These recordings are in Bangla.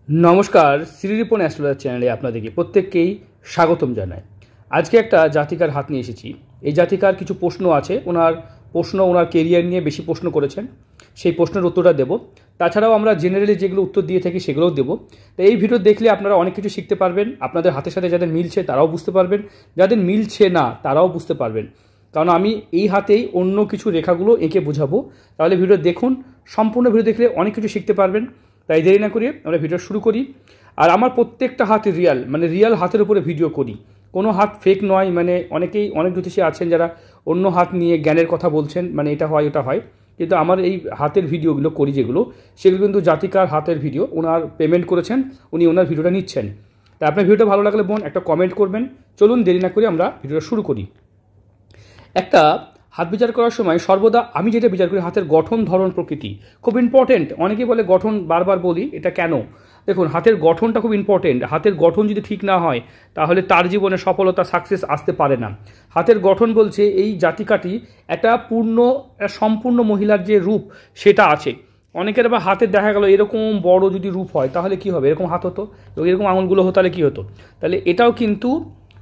नमस्कार श्रीरिपन एस्ट्रोलॉजी चैनले आपनादेरके प्रत्येककेई स्वागतम जानाई। आज के एक जातिकार हाथ निये एसेछि। এই জাতিকার কিছু প্রশ্ন আছে, ওনার প্রশ্ন ওনার কেরিয়ার নিয়ে বেশি প্রশ্ন করেছেন, সেই প্রশ্নের উত্তরটা দেব। তাছাড়াও আমরা জেনারেলি যেগুলো উত্তর দিয়ে থাকি সেগুলোও দেব। তো এই ভিডিও দেখলে আপনারা অনেক কিছু শিখতে পারবেন। আপনাদের হাতের সাথে যাদের মিলছে তারাও বুঝতে পারবেন, যাদের মিলছে না তারাও বুঝতে পারবেন। কারণ আমি এই হাতেই অন্য কিছু রেখাগুলো এঁকে বোঝাবো। তাহলে ভিডিও দেখুন, সম্পূর্ণ ভিডিও দেখলে অনেক কিছু শিখতে পারবেন। তাই দেরি না করে আমরা ভিডিও শুরু করি। আর আমার প্রত্যেকটা হাত রিয়াল, মানে রিয়াল হাতের উপরে ভিডিও করি, কোনো হাত ফেক নয়। মানে অনেক জ্যোতিষী আছেন যারা অন্য হাত নিয়ে জ্ঞানের কথা বলছেন, মানে এটা হয় ওটা হয়, কিন্তু আমার এই হাতের ভিডিওগুলো করি যেগুলো, সেগুলো কিন্তু জাতিকার হাতের ভিডিও। ওনার পেমেন্ট করেছেন, উনি ওনার ভিডিওটা নিচ্ছেন। তাই আপনার ভিডিওটা ভালো লাগলে বোন একটা কমেন্ট করবেন। চলুন দেরি না করে আমরা ভিডিওটা শুরু করি। একটা হাত বিচার করার সময় সর্বদা আমি যেটা বিচার করি, হাতের গঠন, ধরন, প্রকৃতি খুব ইম্পর্টেন্ট। অনেকে বলে গঠন, বারবার বলি এটা কেন। দেখুন, হাতের গঠনটা খুব ইম্পর্টেন্ট। হাতের গঠন যদি ঠিক না হয় তাহলে তার জীবনে সফলতা, সাকসেস আসতে পারে না। হাতের গঠন বলছে এই জাতিকাটি একটা সম্পূর্ণ মহিলার যে রূপ সেটা আছে। অনেকের আবার হাতের দেখা গেল এরকম বড় যদি রূপ হয় তাহলে কি হবে, এরকম হাত হতো, এরকম আঙুলগুলো হতো তাহলে কী হতো। তাহলে এটাও কিন্তু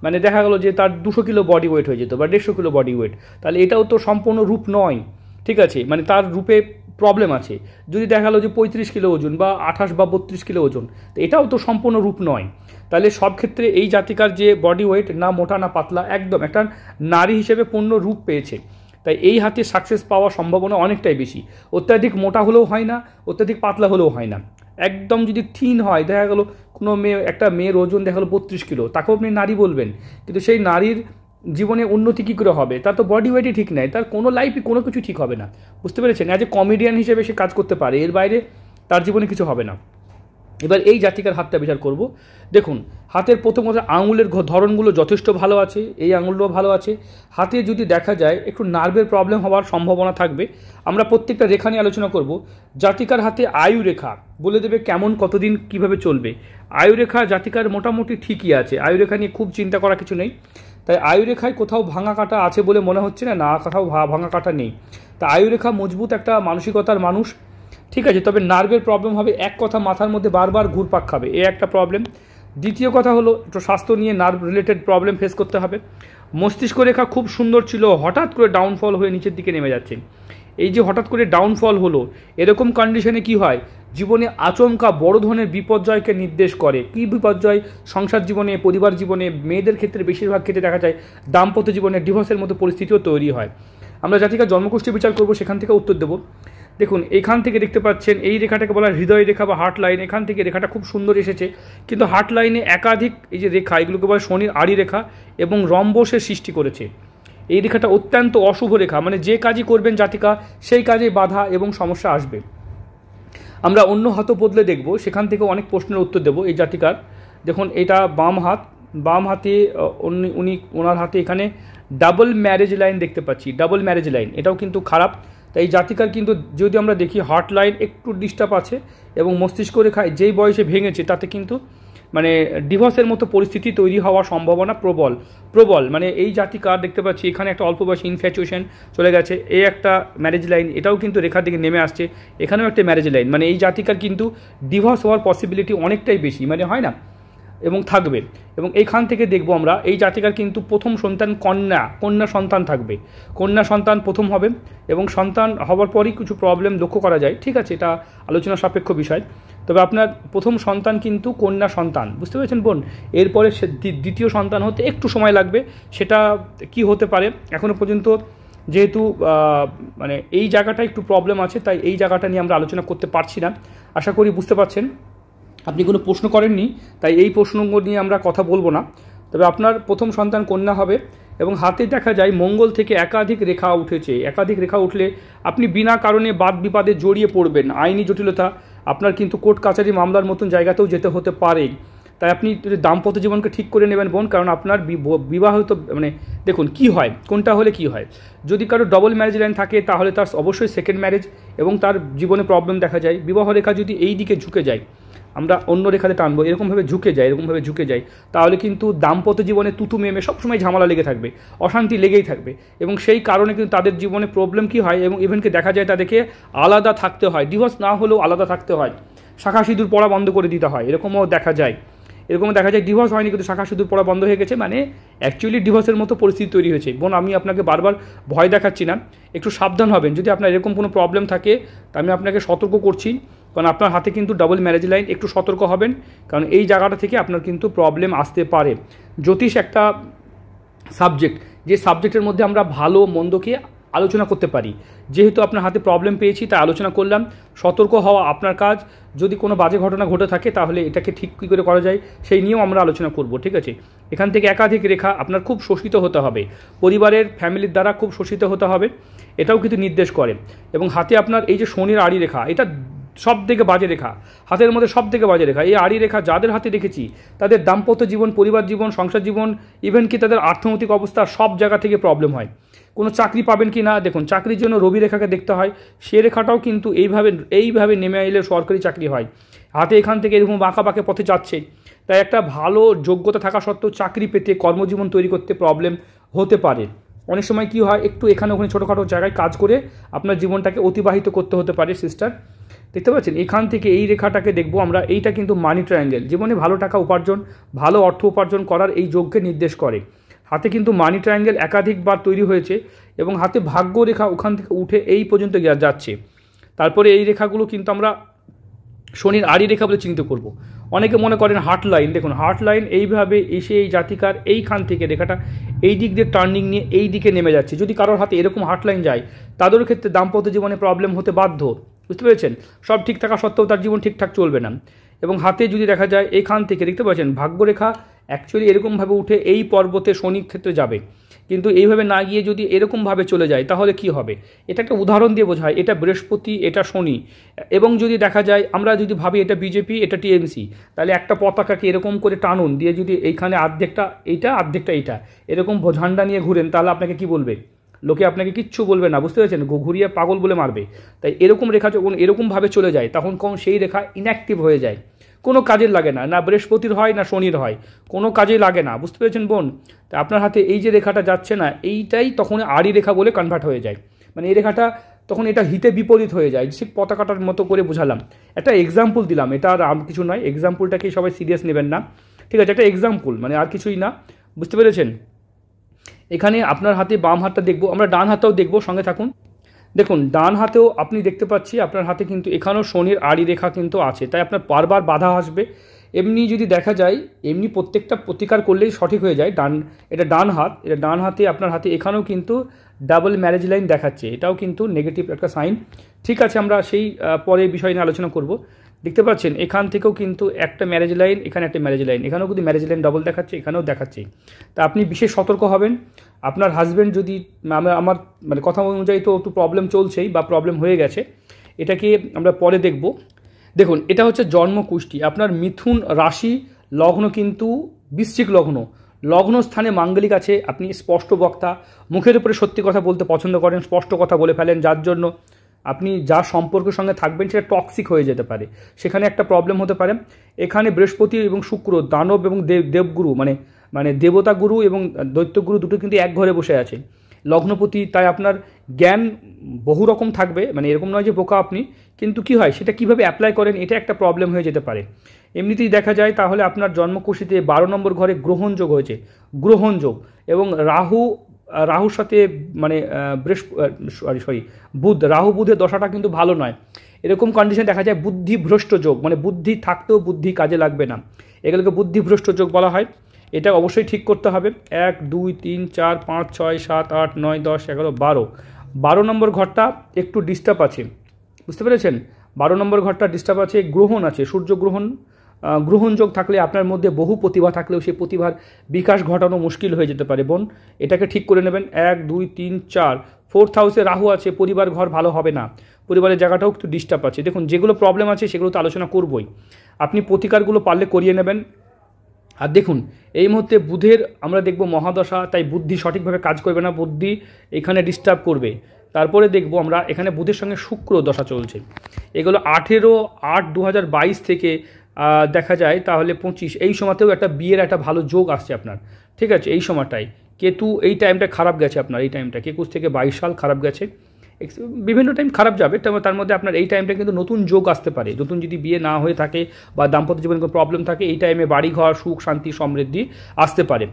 মানে দেখা গেলো যে তার 200 কিলো বডি ওয়েট হয়ে যেত বা 150 কিলো বডি ওয়েট, তাহলে এটাও তো সম্পূর্ণ রূপ নয়। ঠিক আছে, মানে তার রূপে প্রবলেম আছে। যদি দেখা গেলো যে 35 কিলো ওজন বা 28 বা 32 কিলো ওজন, তো এটাও তো সম্পূর্ণ রূপ নয়। তাহলে সব ক্ষেত্রে এই জাতিকার যে বডি ওয়েট, না মোটা না পাতলা, একদম একটা নারী হিসেবে পূর্ণ রূপ পেয়েছে। তাই এই হাতে সাকসেস পাওয়ার সম্ভাবনা অনেকটাই বেশি। অত্যাধিক মোটা হলেও হয় না, অত্যাধিক পাতলা হলেও হয় না। একদম যদি থিন হয়, দেখা গেলো কোনো একটা মেয়ের ওজন দেখা গেলো 32 কিলো, তাকেও আপনি নারী বলবেন, কিন্তু সেই নারীর জীবনে উন্নতি কী করে হবে? তার তো বডি ওয়েটই ঠিক নাই, তার কোনো লাইফই কোনো কিছু ঠিক হবে না। বুঝতে পেরেছেন? অ্যাজ এ কমেডিয়ান হিসেবে সে কাজ করতে পারে, এর বাইরে তার জীবনে কিছু হবে না। এবার এই জাতিকার হাতটা বিচার করব। দেখুন, হাতের প্রথমত আঙুলের ধরনগুলো যথেষ্ট ভালো আছে, এই আঙুলটাও ভালো আছে। হাতে যদি দেখা যায় একটু নার্ভের প্রবলেম হওয়ার সম্ভাবনা থাকবে। আমরা প্রত্যেকটা রেখা নিয়ে আলোচনা করব। জাতিকার হাতে আয়ু রেখা বলে দেবে কেমন, কতদিন কিভাবে চলবে। আয়ু রেখা জাতিকার মোটামুটি ঠিকই আছে, আয়ু রেখা নিয়ে খুব চিন্তা করা কিছু নেই। তাই আয়ু রেখায় কোথাও ভাঙা কাটা আছে বলে মনে হচ্ছে না, না কোথাও ভাঙা কাটা নেই। তা আয়ু রেখা মজবুত একটা মানসিকতার মানুষ, ঠিক আছে। তবে নার্ভের প্রবলেম হবে, এক কথা মাথার মধ্যে বারবার ঘুরপাক খাবে, এ একটা প্রবলেম। দ্বিতীয় কথা হলো একটু স্বাস্থ্য নিয়ে নার্ভ রিলেটেড প্রবলেম ফেস করতে হবে। মস্তিষ্ক রেখা খুব সুন্দর ছিল, হঠাৎ করে ডাউনফল হয়ে নিচের দিকে নেমে যাচ্ছে। এই যে হঠাৎ করে ডাউনফল হলো, এরকম কন্ডিশনে কি হয়, জীবনে আচমকা বড় ধরনের বিপর্যয়কে নির্দেশ করে। কী বিপর্যয়? সংসার জীবনে, পরিবার জীবনে, মেয়েদের ক্ষেত্রে বেশিরভাগ ক্ষেত্রে দেখা যায় দাম্পত্য জীবনে ডিভোর্সের মতো পরিস্থিতিও তৈরি হয়। আমরা জাতিকার জন্মকুষ্ঠী বিচার করব, সেখান থেকে উত্তর দেব। দেখুন, এখান থেকে দেখতে পাচ্ছেন এই রেখাটাকে বলা হয় হৃদয় রেখা বা হার্ট লাইন। এখান থেকে রেখাটা খুব সুন্দর এসেছে, কিন্তু হার্ট লাইনে একাধিক এই যে রেখা, এগুলোকে বলা হয় শনির আড়ি রেখা এবং রম্বসের সৃষ্টি করেছে। এই রেখাটা অত্যন্ত অশুভ রেখা, মানে যে কাজই করবেন জাতিকা সেই কাজে বাধা এবং সমস্যা আসবে। আমরা অন্য হাতও বদলে দেখব, সেখান থেকে অনেক প্রশ্নের উত্তর দেব এই জাতিকার। দেখুন, এটা বাম হাতে ওনার হাতে এখানে ডাবল ম্যারেজ লাইন দেখতে পাচ্ছি, ডাবল ম্যারেজ লাইন, এটাও কিন্তু খারাপ। তাই জাতিকার কিন্তু যদি আমরা দেখি হার্ট লাইন একটু ডিস্টার্ব আছে এবং মস্তিষ্ক রেখায় যেই বয়সে ভেঙেছে তাতে কিন্তু মানে ডিভোর্সের মতো পরিস্থিতি তৈরি হওয়ার সম্ভাবনা প্রবল। মানে এই জাতিকার দেখতে পাচ্ছি এখানে একটা অল্প বয়সে ইনফ্যাচুয়েশন চলে গেছে, এই একটা ম্যারেজ লাইন, এটাও কিন্তু রেখার দিকে নেমে আসছে, এখানেও একটা ম্যারেজ লাইন। মানে এই জাতিকার কিন্তু ডিভোর্স হওয়ার পসিবিলিটি অনেকটাই বেশি, মানে হয় না, এবং থাকবে। এবং এইখান থেকে দেখব আমরা এই জাতিকার কিন্তু প্রথম সন্তান কন্যা সন্তান থাকবে, কন্যা সন্তান প্রথম হবে এবং সন্তান হওয়ার পরই কিছু প্রবলেম লক্ষ্য করা যায়। ঠিক আছে, এটা আলোচনা সাপেক্ষ বিষয়। তবে আপনার প্রথম সন্তান কিন্তু কন্যা সন্তান, বুঝতে পেরেছেন বোন? এরপরে দ্বিতীয় সন্তান হতে একটু সময় লাগবে। সেটা কি হতে পারে এখনও পর্যন্ত, যেহেতু মানে এই জায়গাটা একটু প্রবলেম আছে, তাই এই জায়গাটা নিয়ে আমরা আলোচনা করতে পারছি না। আশা করি বুঝতে পারছেন। আপনি কোনো প্রশ্ন করেননি, তাই এই প্রশ্নগুলো নিয়ে আমরা কথা বলবো না। তবে আপনার প্রথম সন্তান কন্যা হবে এবং হাতে দেখা যায় মঙ্গল থেকে একাধিক রেখা উঠেছে। একাধিক রেখা উঠলে আপনি বিনা কারণে বাদ বিবাদে জড়িয়ে পড়বেন, আইনি জটিলতা, আপনার কিন্তু কোর্ট কাছারি মামলার মতন জায়গাতেও যেতে হতে পারে। তাই আপনি দাম্পত্য জীবনকে ঠিক করে নেবেন বোন, কারণ আপনার বিবাহিত মানে দেখুন কি হয়, কোনটা হলে কি হয়। যদি কারো ডবল ম্যারেজ লাইন থাকে তাহলে তার অবশ্যই সেকেন্ড ম্যারেজ এবং তার জীবনে প্রবলেম দেখা যায়। বিবাহ রেখা যদি এই দিকে ঝুঁকে যায়, আমরা অন্য রেখাতে টানবো, এরকমভাবে ঝুঁকে যায়, তাহলে কিন্তু দাম্পত্য জীবনে তুতু মেমে সবসময় ঝামেলা লেগে থাকবে, অশান্তি লেগেই থাকবে। এবং সেই কারণে কিন্তু তাদের জীবনে প্রবলেম কী হয়, এবং ইভেনকে দেখা যায় তাদেরকে আলাদা থাকতে হয়, ডিভোর্স না হলেও আলাদা থাকতে হয়। শাখা সিঁদুর পড়া বন্ধ করে দিতে হয়, এরকমও দেখা যায়। ডিভোর্স হয়নি কিন্তু শাখা সিঁদুর পড়া বন্ধ হয়ে গেছে, মানে অ্যাকচুয়ালি ডিভোর্সের মতো পরিস্থিতি তৈরি হয়েছে। বোন, আমি আপনাকে বারবার ভয় দেখাচ্ছি না, একটু সাবধান হবেন। যদি আপনার এরকম কোনো প্রবলেম থাকে তা আমি আপনাকে সতর্ক করছি, কারণ আপনার হাতে কিন্তু ডাবল ম্যারেজ লাইন, একটু সতর্ক হবেন, কারণ এই জায়গাটা থেকে আপনার কিন্তু প্রবলেম আসতে পারে। জ্যোতিষ একটা সাবজেক্ট, যে সাবজেক্টের মধ্যে আমরা ভালো মন্দকে আলোচনা করতে পারি। যেহেতু আপনার হাতে প্রবলেম পেয়েছি তাই আলোচনা করলাম। সতর্ক হওয়া আপনার কাজ। যদি কোনো বাজে ঘটনা ঘটে থাকে তাহলে এটাকে ঠিক কী করে করা যায় সেই নিয়েও আমরা আলোচনা করব, ঠিক আছে? এখান থেকে একাধিক রেখা আপনার খুব শোষিত হতে হবে, পরিবারের ফ্যামিলির দ্বারা খুব শোষিত হতে হবে, এটাও কিন্তু নির্দেশ করে। এবং হাতে আপনার এই যে শনির আড়ি রেখা, এটা সব থেকে বাজে রেখা, হাতের মধ্যে সব থেকে বাজে রেখা। এই আড়ি রেখা যাদের হাতে দেখেছি তাদের দাম্পত্য জীবন, পরিবার জীবন, সংসার জীবন, ইভেন কি তাদের অর্থনৈতিক অবস্থা, সব জায়গা থেকে প্রবলেম হয়। কোনো চাকরি পাবেন কি না, দেখুন চাকরির জন্য রবি রেখাকে দেখতে হয়, সে রেখাটাও কিন্তু এইভাবে নেমে এলে সরকারি চাকরি হয়। হাতে এখান থেকে এরকম বাঁকা পথে যাচ্ছে, তাই একটা ভালো যোগ্যতা থাকা সত্ত্বেও চাকরি পেতে, কর্মজীবন তৈরি করতে প্রবলেম হতে পারে। অনেক সময় কি হয়, একটু এখানে ওখানে ছোটোখাটো জায়গায় কাজ করে আপনার জীবনটাকে অতিবাহিত করতে হতে পারে সিস্টার। দেখতে পাচ্ছেন এখান থেকে এই রেখাটাকে দেখবো আমরা, এইটা কিন্তু মানি ট্রায়াঙ্গেল, জীবনে ভালো টাকা উপার্জন, ভালো অর্থ উপার্জন করার এই যোগকে নির্দেশ করে। হাতে কিন্তু মানি ট্রায়াঙ্গেল একাধিকবার তৈরি হয়েছে এবং হাতে ভাগ্য রেখা ওখান থেকে উঠে এই পর্যন্ত যাচ্ছে। তারপরে এই রেখাগুলো কিন্তু আমরা শনির আড়ি রেখা বলে চিহ্নিত করব। অনেকে মনে করেন হার্ট লাইন, দেখুন হার্ট লাইন এইভাবে এসে এই জাতিকার এইখান থেকে রেখাটা এই দিক দিয়ে টার্নিং নিয়ে এই দিকে নেমে যাচ্ছে। যদি কারোর হাতে এরকম হার্ট লাইন যায় তাদের ক্ষেত্রে দাম্পত্য জীবনে প্রবলেম হতে বাধ্য, বুঝতে পেরেছেন? সব ঠিক থাকা সত্ত্বেও তার জীবন ঠিকঠাক চলবে না। এবং হাতে যদি দেখা যায় এইখান থেকে দেখতে পাচ্ছেন ভাগ্যরেখা অ্যাকচুয়ালি এরকমভাবে উঠে এই পর্বতে শনির ক্ষেত্রে যাবে, কিন্তু এইভাবে না গিয়ে যদি এরকমভাবে চলে যায় তাহলে কি হবে? এটা একটা উদাহরণ দিয়ে বোঝায়, এটা বৃহস্পতি, এটা শনি। এবং যদি দেখা যায় আমরা যদি ভাবি এটা বিজেপি, এটা টিএমসি, তাহলে একটা পতাকাকে এরকম করে টানুন দিয়ে যদি এইখানে অর্ধেকটা এইটা অর্ধেকটা এইটা এরকম ঝান্ডা নিয়ে ঘুরেন, তাহলে আপনাকে কি বলবে? লোকে আপনাকে কিচ্ছু বলবে না, বুঝতে পেরেছেন? ঘুরিয়ে পাগল বলে মারবে। তাই এরকম রেখা যখন এরকমভাবে চলে যায় তখন সেই রেখা ইনঅ্যাক্টিভ হয়ে যায়, কোনো কাজের লাগে না, না বৃহস্পতির হয় না শনির হয়, কোনো কাজে লাগে না, বুঝতে পেরেছেন বোন? তা আপনার হাতে এই যে রেখাটা যাচ্ছে না, এইটাই তখন আড়ি রেখা বলে কনভার্ট হয়ে যায়, মানে এই রেখাটা তখন এটা হিতে বিপরীত হয়ে যায়। ঠিক পতাকাটার মতো করে বোঝালাম, একটা এক্সাম্পল দিলাম, এটা আর কিছু নয়, এক্সাম্পলটাকে সবাই সিরিয়াস নেবেন না, ঠিক আছে? একটা এক্সাম্পল, মানে আর কিছুই না, বুঝতে পেরেছেন? এখানে আপনার হাতে বাম হাতটা দেখবো, আমরা ডান হাতটাও দেখবো, সঙ্গে থাকুন। দেখুন ডান হাতেও আপনি দেখতে পাচ্ছি আপনার হাতে কিন্তু এখানেও শনির আড়ি রেখা কিন্তু আছে, তাই আপনার বারবার বাধা আসবে। এমনি যদি দেখা যায় এমনি প্রত্যেকটা প্রতিকার করলেই সঠিক হয়ে যায়। এটা ডান হাত, এটা ডান হাতে আপনার হাতে এখানেও কিন্তু ডাবল ম্যারেজ লাইন দেখাচ্ছে, এটাও কিন্তু নেগেটিভ একটা সাইন। ঠিক আছে, আমরা সেই পরে বিষয় নিয়ে আলোচনা করব। দেখতে পাচ্ছেন এখান থেকেও কিন্তু একটা ম্যারেজ লাইন, এখানে একটা ম্যারেজ লাইন, এখানেও কিন্তু ম্যারেজ লাইন ডবল দেখাচ্ছে, এখানেও দেখাচ্ছে। তা আপনি বিশেষ সতর্ক হবেন। আপনার হাজব্যান্ড যদি আমার মানে কথা অনুযায়ী তো একটু প্রবলেম চলছেই বা প্রবলেম হয়ে গেছে, এটাকে আমরা পরে দেখব। দেখুন এটা হচ্ছে জন্ম কুষ্টি, আপনার মিথুন রাশি, লগ্ন কিন্তু বৃশ্চিক লগ্ন, লগ্ন স্থানে মাঙ্গলিক আছে। আপনি স্পষ্ট বক্তা, মুখের উপরে সত্যি কথা বলতে পছন্দ করেন, স্পষ্ট কথা বলে ফেলেন, যার জন্য আপনি যার সম্পর্কের সঙ্গে থাকবেন সেটা টক্সিক হয়ে যেতে পারে, সেখানে একটা প্রবলেম হতে পারে। এখানে বৃহস্পতি এবং শুক্র, দানব এবং দেবগুরু, মানে দেবতা গুরু এবং দৈত্যগুরু দুটো কিন্তু এক ঘরে বসে আছে লগ্নপতি। তাই আপনার জ্ঞান বহু রকম থাকবে, মানে এরকম নয় যে বোকা আপনি, কিন্তু কি হয় সেটা কিভাবে অ্যাপ্লাই করেন এটা একটা প্রবলেম হয়ে যেতে পারে। এমনিতেই দেখা যায় তাহলে আপনার জন্মকুষ্ঠিতে 12 নম্বর ঘরে গ্রহণযোগ হয়েছে, গ্রহণযোগ, এবং রাহুর সাথে মানে বুধ, রাহু বুধের দশাটা কিন্তু ভালো নয়। এরকম কন্ডিশন দেখা যায় বুদ্ধিভ্রষ্ট যোগ, মানে বুদ্ধি থাকতেও বুদ্ধি কাজে লাগবে না, এগুলোকে বুদ্ধিভ্রষ্ট যোগ বলা হয়। এটা অবশ্যই ঠিক করতে হবে। 1 2 3 4 5 6 7 8 9 10 11 12 নম্বর ঘরটা একটু ডিস্টার্ব আছে, বুঝতে পেরেছেন? 12 নম্বর ঘরটা ডিস্টার্ব আছে, গ্রহণ আছে, সূর্যগ্রহণ, গ্রহণযোগ থাকলে আপনার মধ্যে বহু প্রতিভা থাকলেও সেই প্রতিভার বিকাশ ঘটানো মুশকিল হয়ে যেতে পারে বোন, এটাকে ঠিক করে নেবেন। 1 2 3 4 4th হাউসে রাহু আছে, পরিবার ঘর ভালো হবে না, পরিবারের জায়গাটাও একটু ডিস্টার্ব আছে। দেখুন যেগুলো প্রবলেম আছে সেগুলো তো আলোচনা করবই, আপনি প্রতিকারগুলো পারলে করিয়ে নেবেন। আর দেখুন এই মুহূর্তে বুধের আমরা দেখব মহাদশা, তাই বুদ্ধি সঠিকভাবে কাজ করবে না, বুদ্ধি এখানে ডিস্টার্ব করবে। তারপরে দেখব আমরা এখানে বুধের সঙ্গে শুক্র দশা চলছে, এগুলো 18/8/2022 থেকে দেখা যায় তাহলে 25, এই সময়তেও একটা বিয়ের একটা ভালো যোগ আসছে আপনার, ঠিক আছে? এই সময়টাই কেতু এই টাইমটা খারাপ গেছে আপনার, এই টাইমটা 21 থেকে 22 সাল খারাপ গেছে। বিভিন্ন টাইম খারাপ যাবে, তবে তার মধ্যে আপনার এই টাইমটা কিন্তু নতুন যোগ আসতে পারে। নতুন যদি বিয়ে না হয়ে থাকে বা দাম্পত্য জীবনে কোনো প্রবলেম থাকে, এই টাইমে বাড়ি ঘর সুখ শান্তি সমৃদ্ধি আসতে পারে।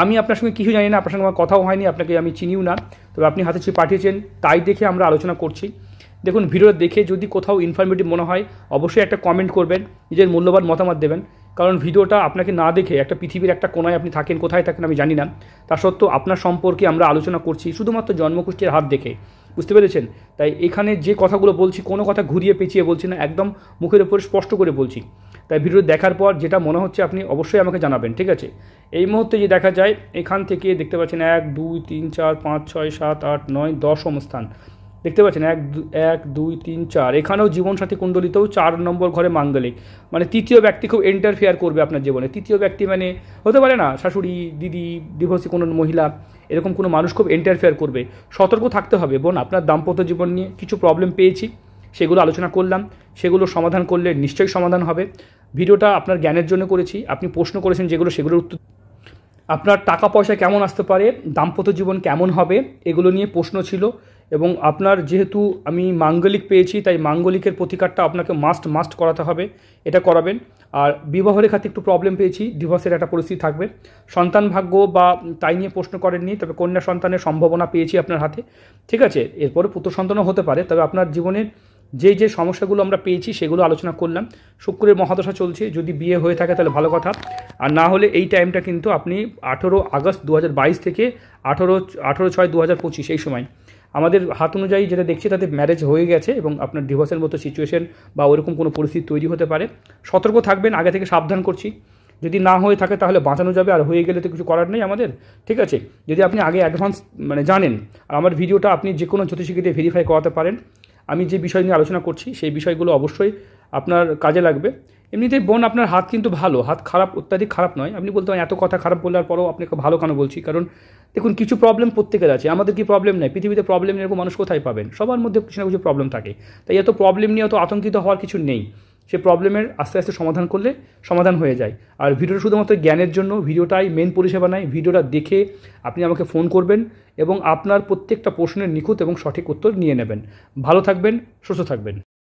আমি আপনার সঙ্গে কিছু জানি না, আপনার সঙ্গে আমার কথাও হয়নি, আপনাকে আমি চিনিও না, তবে আপনি হাতে ছবি পাঠিয়েছেন, তাই দেখে আমরা আলোচনা করছি। দেখুন, ভিডিও দেখে যদি কোথাও ইনফরমেটিভ মনে হয় অবশ্যই একটা কমেন্ট করবেন, নিজের মূল্যবান মতামত দেবেন। কারণ ভিডিওটা আপনাকে না দেখে একটা পৃথিবীর একটা কোনায় আপনি থাকেন, কোথায় থাকেন আমি জানি না, তা সত্ত্বেও আপনার সম্পর্কে আমরা আলোচনা করছি শুধুমাত্র জন্মকুষ্ঠির হাত দেখে, বুঝতে পেরেছেন? তাই এখানে যে কথাগুলো বলছি কোনো কথা ঘুরিয়ে পেঁচিয়ে বলছি না, একদম মুখের উপর স্পষ্ট করে বলছি। তাই ভিডিও দেখার পর যেটা মনে হচ্ছে আপনি অবশ্যই আমাকে জানাবেন, ঠিক আছে? এই মুহূর্তে যে দেখা যায় এখান থেকে দেখতে পাচ্ছেন 1 2 3 4 5 6 7 8 9 10 অবস্থান দেখতে পাচ্ছেন, 1 2 3 4, এখানেও জীবনসাথী কুণ্ডলিতেও 4 নম্বর ঘরে মাঙ্গলিক, মানে তৃতীয় ব্যক্তি খুব ইন্টারফেয়ার করবে আপনার জীবনে। তৃতীয় ব্যক্তি মানে হতে পারে না শাশুড়ি, দিদি, ডিভোর্সি কোনো মহিলা, এরকম কোনো মানুষ খুব ইন্টারফেয়ার করবে। সতর্ক থাকতে হবে বোন। আপনার দাম্পত্য জীবন নিয়ে কিছু প্রবলেম পেয়েছি, সেগুলো আলোচনা করলাম, সেগুলো সমাধান করলে নিশ্চয়ই সমাধান হবে। ভিডিওটা আপনার জ্ঞানের জন্য করেছি, আপনি প্রশ্ন করেছেন সেগুলোর উত্তর, আপনার টাকা পয়সা কেমন আসতে পারে, দাম্পত্য জীবন কেমন হবে, এগুলো নিয়ে প্রশ্ন ছিল। এবং আপনার যেহেতু আমি মাঙ্গলিক পেয়েছি, তাই মাঙ্গলিকের প্রতিকারটা আপনাকে মাস্ট করাতে হবে, এটা করাবেন। আর বিবাহের ক্ষেত্রে একটু প্রবলেম পেয়েছি, ডিভোর্সের একটা পরিস্থিতি থাকবে। সন্তান ভাগ্য বা তাই নিয়ে প্রশ্ন করেননি, তবে কন্যা সন্তানের সম্ভাবনা পেয়েছি আপনার হাতে, ঠিক আছে? এরপরে পুত্র সন্তানও হতে পারে, তবে আপনার জীবনের যে সমস্যাগুলো আমরা পেয়েছি সেগুলো আলোচনা করলাম। শুক্রের মহাদশা চলছে, যদি বিয়ে হয়ে থাকে তাহলে ভালো কথা, আর না হলে এই টাইমটা কিন্তু আপনি 18 আগস্ট 2022 থেকে 18/6/2025 এই সময় আমাদের হাত অনুযায়ী যেটা দেখছি তাতে ম্যারেজ হয়ে গেছে এবং আপনার ডিভোর্সের মতো সিচুয়েশন বা ওইরকম কোনো পরিস্থিতি তৈরি হতে পারে। সতর্ক থাকবেন, আগে থেকে সাবধান করছি। যদি না হয়ে থাকে তাহলে বাঁচানো যাবে, আর হয়ে গেলে তো কিছু করার নেই আমাদের, ঠিক আছে? যদি আপনি আগে অ্যাডভান্স জানেন, আর আমার ভিডিওটা আপনি যে কোনো জ্যোতিষীকে দিয়ে ভেরিফাই করাতে পারেন, আমি যে বিষয় নিয়ে আলোচনা করছি সেই বিষয়গুলো অবশ্যই আপনার কাজে লাগবে। এমনিতেই বোন আপনার হাত কিন্তু ভালো, হাত খারাপ অত্যাধিক খারাপ নয়। আপনি বলতে পারেন এত কথা খারাপ বলার পরেও আপনাকে ভালো কেন বলছি, কারণ দেখুন কিছু প্রবলেম প্রত্যেকের আছে, আমাদের কি প্রবলেম নেই? পৃথিবীতে প্রবলেম এরকম মানুষ কোথায় পাবেন? সবার মধ্যে কিছু না কিছু প্রবলেম থাকে, তাই এত প্রবলেম নিয়ে এত আতঙ্কিত হওয়ার কিছু নেই। সে প্রবলেমের আস্তে আস্তে সমাধান করলে সমাধান হয়ে যায়। আর ভিডিওটা শুধুমাত্র জ্ঞানের জন্য, ভিডিওটাই মেন পরিষেবা নয়। ভিডিওটা দেখে আপনি আমাকে ফোন করবেন এবং আপনার প্রত্যেকটা প্রশ্নের নিখুঁত এবং সঠিক উত্তর নিয়ে নেবেন। ভালো থাকবেন, সুস্থ থাকবেন।